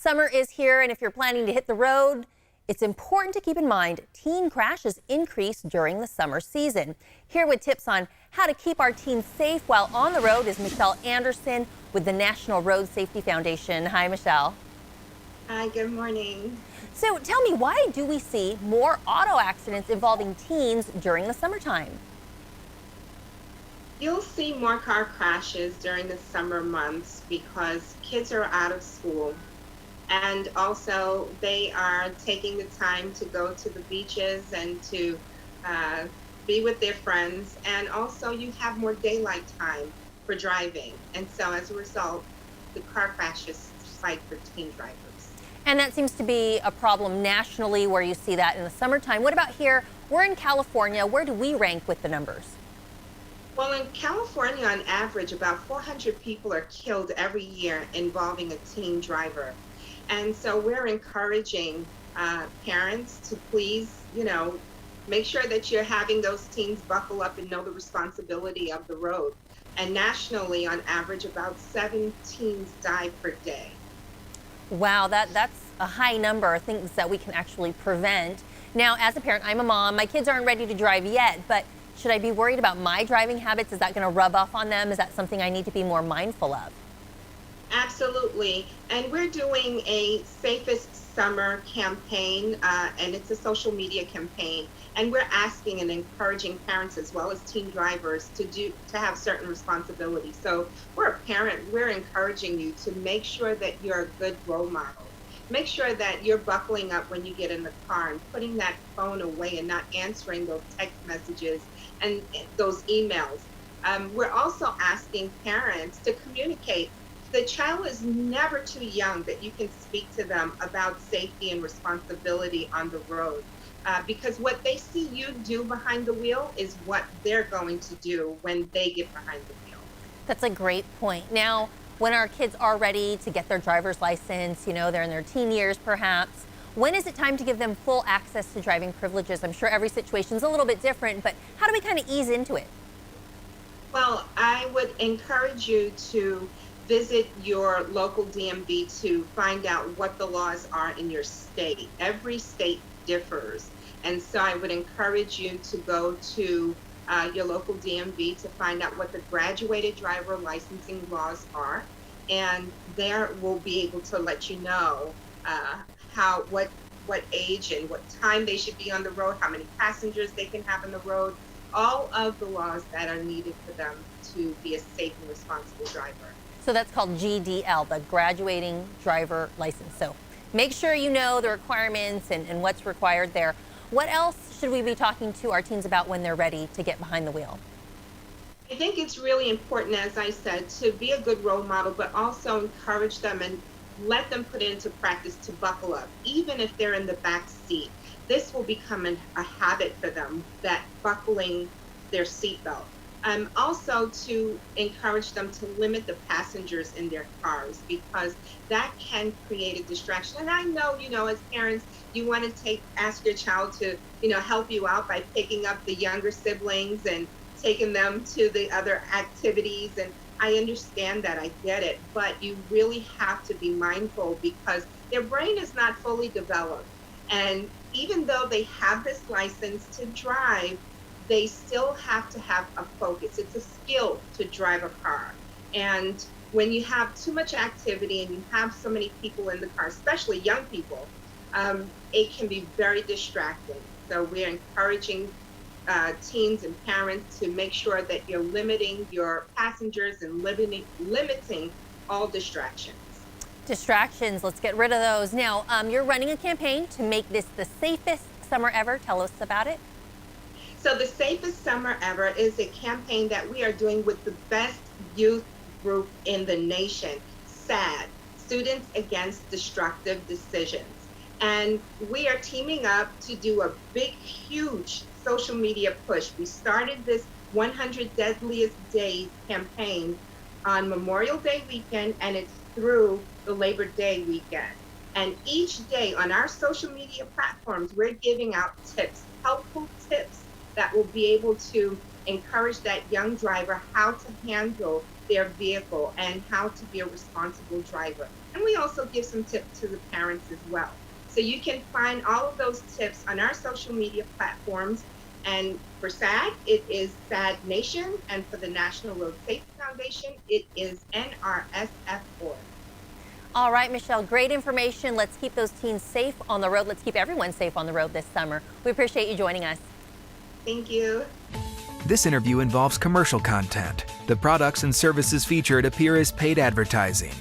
Summer is here, and if you're planning to hit the road, it's important to keep in mind teen crashes increase during the summer season. Here with tips on how to keep our teens safe while on the road is Michelle Anderson with the National Road Safety Foundation. Hi, Michelle. Hi, good morning. So tell me, why do we see more auto accidents involving teens during the summertime? You'll see more car crashes during the summer months because kids are out of school and also they are taking the time to go to the beaches and to uh, be with their friends. And also, you have more daylight time for driving. And so, as a result, the car crashes spike for teen drivers. And that seems to be a problem nationally where you see that in the summertime. What about here? We're in California. Where do we rank with the numbers? Well, in California, on average, about 400 people are killed every year involving a teen driver. And so we're encouraging parents to please, make sure that you're having those teens buckle up and know the responsibility of the road. And nationally, on average, about 7 teens die per day. Wow, that's a high number of things that we can actually prevent. Now, as a parent, I'm a mom. My kids aren't ready to drive yet, but should I be worried about my driving habits? Is that going to rub off on them? Is that something I need to be more mindful of? Absolutely. And we're doing a Safest Summer campaign, and it's a social media campaign. And we're asking and encouraging parents as well as teen drivers to have certain responsibilities. So we're a parent, we're encouraging you to make sure that you're a good role model. Make sure that you're buckling up when you get in the car and putting that phone away and not answering those text messages and those emails. We're also asking parents to communicate. The child is never too young that you can speak to them about safety and responsibility on the road. Because what they see you do behind the wheel is what they're going to do when they get behind the wheel. That's a great point. Now, when our kids are ready to get their driver's license, they're in their teen years perhaps, when is it time to give them full access to driving privileges? I'm sure every situation is a little bit different, but how do we kind of ease into it? Well, I would encourage you to visit your local DMV to find out what the laws are in your state. Every state differs. And so I would encourage you to go to your local DMV to find out what the graduated driver licensing laws are. And there will be able to let you know what age and what time they should be on the road, how many passengers they can have on the road, all of the laws that are needed for them to be a safe and responsible driver. So that's called GDL, the graduating driver license. So make sure you know the requirements and what's required there. What else should we be talking to our teens about when they're ready to get behind the wheel? I think it's really important, as I said, to be a good role model, but also encourage them and let them put it into practice to buckle up, even if they're in the back seat. This will become a habit for them, that buckling their seatbelt. Also to encourage them to limit the passengers in their cars because that can create a distraction. And I know, as parents, you want to ask your child to, help you out by picking up the younger siblings and taking them to the other activities. And I understand that, I get it, but you really have to be mindful because their brain is not fully developed. And even though they have this license to drive, they still have to have a focus. It's a skill to drive a car. And when you have too much activity and you have so many people in the car, especially young people, it can be very distracting. So we're encouraging teens and parents to make sure that you're limiting your passengers and limiting all distractions. Distractions, let's get rid of those. Now, you're running a campaign to make this the safest summer ever. Tell us about it. So the Safest Summer Ever is a campaign that we are doing with the best youth group in the nation, SAD, Students Against Destructive Decisions. And we are teaming up to do a big, huge social media push. We started this 100 Deadliest Days campaign on Memorial Day weekend, and it's through the Labor Day weekend. And each day on our social media platforms, we're giving out tips, helpful tips that will be able to encourage that young driver how to handle their vehicle and how to be a responsible driver. And we also give some tips to the parents as well. So you can find all of those tips on our social media platforms. And for SAG, it is SAG Nation. And for the National Road Safety Foundation, it is NRSF.org. All right, Michelle, great information. Let's keep those teens safe on the road. Let's keep everyone safe on the road this summer. We appreciate you joining us. Thank you. This interview involves commercial content. The products and services featured appear as paid advertising.